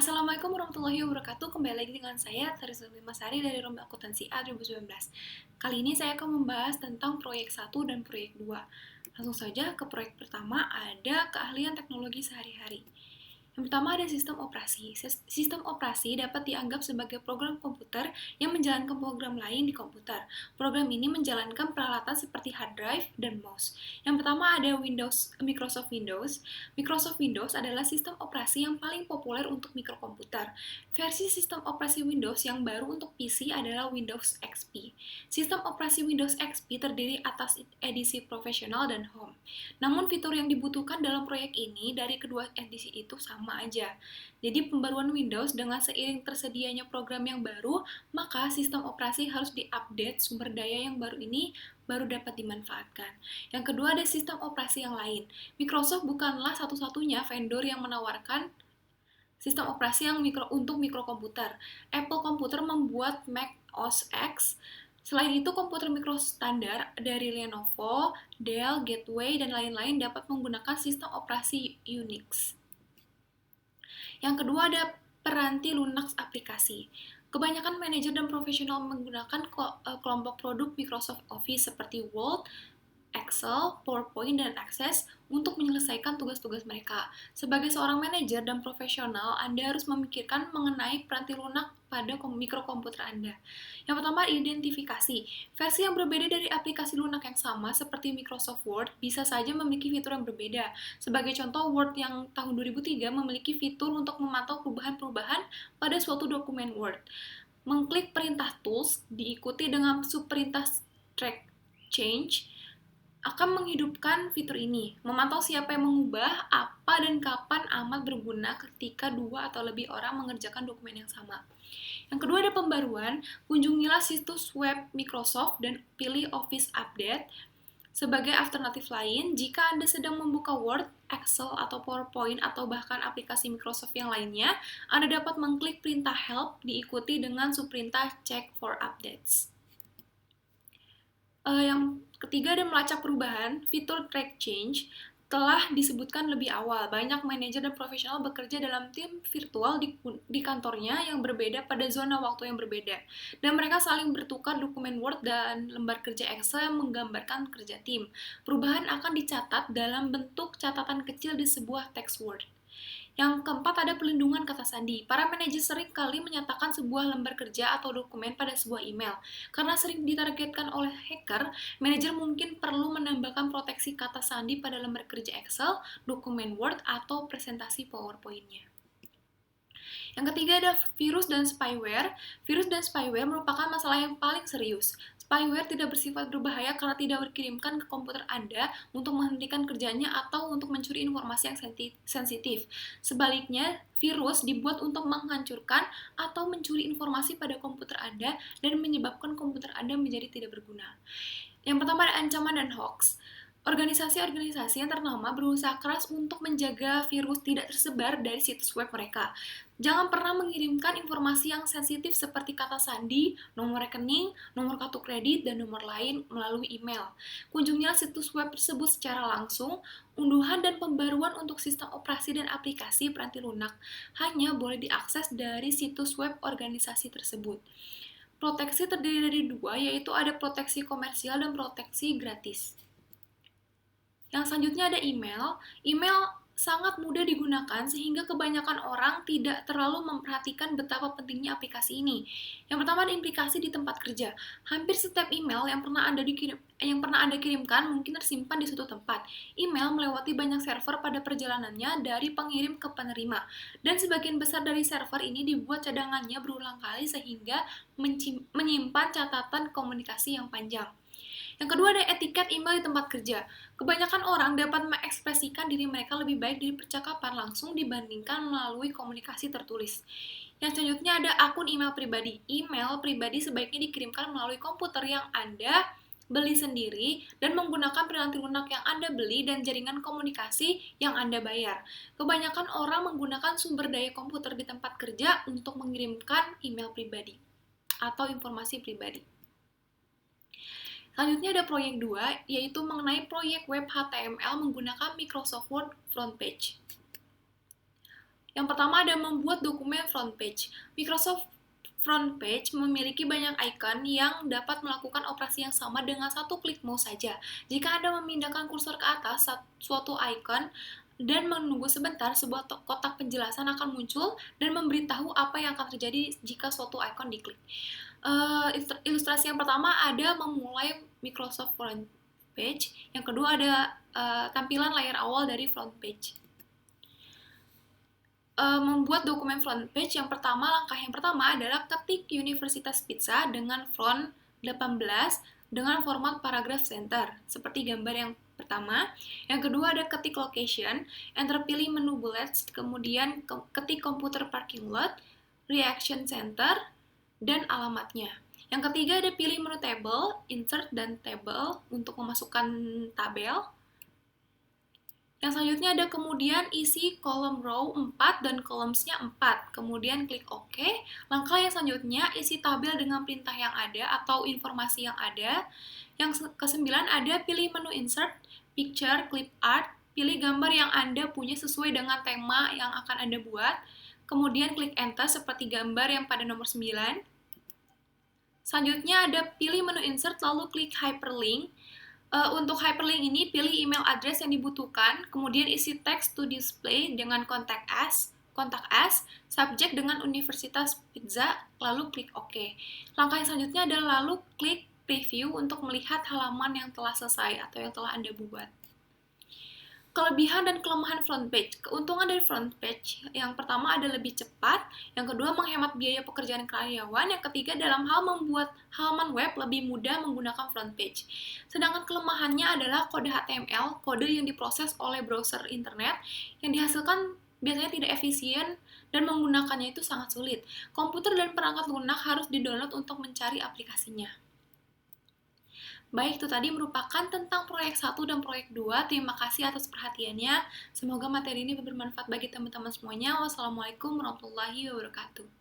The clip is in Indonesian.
Assalamualaikum warahmatullahi wabarakatuh. Kembali lagi dengan saya, Tarizul Masari dari Lomba Akuntansi A 2019. Kali ini saya akan membahas tentang proyek 1 dan proyek 2. Langsung saja ke proyek pertama, ada keahlian teknologi sehari-hari. Yang pertama ada sistem operasi. Sistem operasi dapat dianggap sebagai program komputer yang menjalankan program lain di komputer. Program ini menjalankan peralatan seperti hard drive dan mouse. Yang pertama ada Microsoft Windows. Microsoft Windows adalah sistem operasi yang paling populer untuk mikrokomputer. Versi sistem operasi Windows yang baru untuk PC adalah Windows XP. Sistem operasi Windows XP terdiri atas edisi profesional dan home. Namun fitur yang dibutuhkan dalam proyek ini dari kedua edisi itu sama aja. Jadi pembaruan Windows dengan seiring tersedianya program yang baru, maka sistem operasi harus diupdate sumber daya yang baru ini baru dapat dimanfaatkan. Yang kedua ada sistem operasi yang lain. Microsoft bukanlah satu-satunya vendor yang menawarkan sistem operasi yang untuk mikrokomputer. Apple Computer membuat Mac OS X. Selain itu, komputer mikro standar dari Lenovo, Dell, Gateway, dan lain-lain dapat menggunakan sistem operasi Unix. Yang kedua ada peranti lunak aplikasi. Kebanyakan manajer dan profesional menggunakan kelompok produk Microsoft Office seperti Word, Excel, PowerPoint, dan Access untuk menyelesaikan tugas-tugas mereka. Sebagai seorang manajer dan profesional, Anda harus memikirkan mengenai peranti lunak pada mikrokomputer Anda. Yang pertama, identifikasi. Versi yang berbeda dari aplikasi lunak yang sama seperti Microsoft Word bisa saja memiliki fitur yang berbeda. Sebagai contoh, Word yang tahun 2003 memiliki fitur untuk memantau perubahan-perubahan pada suatu dokumen Word. Mengklik perintah tools diikuti dengan subperintah track change akan menghidupkan fitur ini, memantau siapa yang mengubah, apa dan kapan amat berguna ketika dua atau lebih orang mengerjakan dokumen yang sama. Yang kedua ada pembaruan, kunjungilah situs web Microsoft dan pilih Office Update. Sebagai alternatif lain, jika Anda sedang membuka Word, Excel, atau PowerPoint, atau bahkan aplikasi Microsoft yang lainnya, Anda dapat mengklik perintah Help diikuti dengan subperintah Check for Updates. Yang ketiga ada melacak perubahan, fitur track change telah disebutkan lebih awal. Banyak manajer dan profesional bekerja dalam tim virtual di kantornya yang berbeda pada zona waktu yang berbeda. Dan mereka saling bertukar dokumen Word dan lembar kerja Excel yang menggambarkan kerja tim. Perubahan akan dicatat dalam bentuk catatan kecil di sebuah teks Word. Yang keempat ada pelindungan kata sandi. Para manajer sering kali menyatakan sebuah lembar kerja atau dokumen pada sebuah email. Karena sering ditargetkan oleh hacker, manajer mungkin perlu menambahkan proteksi kata sandi pada lembar kerja Excel, dokumen Word, atau presentasi PowerPoint-nya. Yang ketiga ada virus dan spyware. Virus dan spyware merupakan masalah yang paling serius. Spyware tidak bersifat berbahaya karena tidak dikirimkan ke komputer Anda untuk menghentikan kerjanya atau untuk mencuri informasi yang sensitif. Sebaliknya, virus dibuat untuk menghancurkan atau mencuri informasi pada komputer Anda dan menyebabkan komputer Anda menjadi tidak berguna. Yang pertama ada ancaman dan hoax. Organisasi-organisasi yang ternama berusaha keras untuk menjaga virus tidak tersebar dari situs web mereka. Jangan pernah mengirimkan informasi yang sensitif seperti kata sandi, nomor rekening, nomor kartu kredit, dan nomor lain melalui email. Kunjungilah situs web tersebut secara langsung. Unduhan dan pembaruan untuk sistem operasi dan aplikasi peranti lunak hanya boleh diakses dari situs web organisasi tersebut. Proteksi terdiri dari dua, yaitu ada proteksi komersial dan proteksi gratis. Yang selanjutnya ada email. Email sangat mudah digunakan sehingga kebanyakan orang tidak terlalu memperhatikan betapa pentingnya aplikasi ini. Yang pertama ada implikasi di tempat kerja. Hampir setiap email yang pernah Anda kirimkan mungkin tersimpan di suatu tempat. Email melewati banyak server pada perjalanannya dari pengirim ke penerima. Dan sebagian besar dari server ini dibuat cadangannya berulang kali sehingga menyimpan catatan komunikasi yang panjang. Yang kedua ada etiket email di tempat kerja. Kebanyakan orang dapat mengekspresikan diri mereka lebih baik di percakapan langsung dibandingkan melalui komunikasi tertulis. Yang selanjutnya ada akun email pribadi. Email pribadi sebaiknya dikirimkan melalui komputer yang Anda beli sendiri dan menggunakan peranti lunak yang Anda beli dan jaringan komunikasi yang Anda bayar. Kebanyakan orang menggunakan sumber daya komputer di tempat kerja untuk mengirimkan email pribadi atau informasi pribadi. Selanjutnya ada proyek 2, yaitu mengenai proyek web HTML menggunakan Microsoft Word Front Page. Yang pertama ada membuat dokumen front page. Microsoft Front Page memiliki banyak icon yang dapat melakukan operasi yang sama dengan satu klik mouse saja. Jika Anda memindahkan kursor ke atas suatu icon dan menunggu sebentar, sebuah kotak penjelasan akan muncul dan memberitahu apa yang akan terjadi jika suatu icon diklik. Ilustrasi yang pertama ada memulai Microsoft Front Page, yang kedua ada tampilan layar awal dari Front Page. Membuat dokumen front page, langkah yang pertama adalah ketik Universitas Pizza dengan font 18 dengan format paragraph center, seperti gambar yang pertama. Yang kedua ada ketik location, enter pilih menu bullets, kemudian ketik komputer parking lot, reaction center, dan alamatnya. Yang ketiga ada pilih menu table, insert dan table untuk memasukkan tabel. Yang selanjutnya ada kemudian isi kolom row 4 dan columns-nya 4. Kemudian klik OK. Langkah yang selanjutnya isi tabel dengan perintah yang ada atau informasi yang ada. Yang kesembilan ada pilih menu insert, picture, clip art. Pilih gambar yang Anda punya sesuai dengan tema yang akan Anda buat. Kemudian klik enter seperti gambar yang pada nomor 9. Selanjutnya ada pilih menu insert lalu klik hyperlink. Untuk hyperlink ini, pilih email address yang dibutuhkan, kemudian isi text to display dengan kontak us, subjek dengan Universitas Pizza, lalu klik OK. Langkah yang selanjutnya adalah lalu klik preview untuk melihat halaman yang telah selesai atau yang telah Anda buat. Kelebihan dan kelemahan front page. Keuntungan dari front page, yang pertama ada lebih cepat, yang kedua menghemat biaya pekerjaan karyawan, yang ketiga dalam hal membuat halaman web lebih mudah menggunakan front page. Sedangkan kelemahannya adalah kode HTML, kode yang diproses oleh browser internet, yang dihasilkan biasanya tidak efisien dan menggunakannya itu sangat sulit. Komputer dan perangkat lunak harus di-download untuk mencari aplikasinya. Baik, itu tadi merupakan tentang proyek 1 dan proyek 2. Terima kasih atas perhatiannya. Semoga materi ini bermanfaat bagi teman-teman semuanya. Wassalamualaikum warahmatullahi wabarakatuh.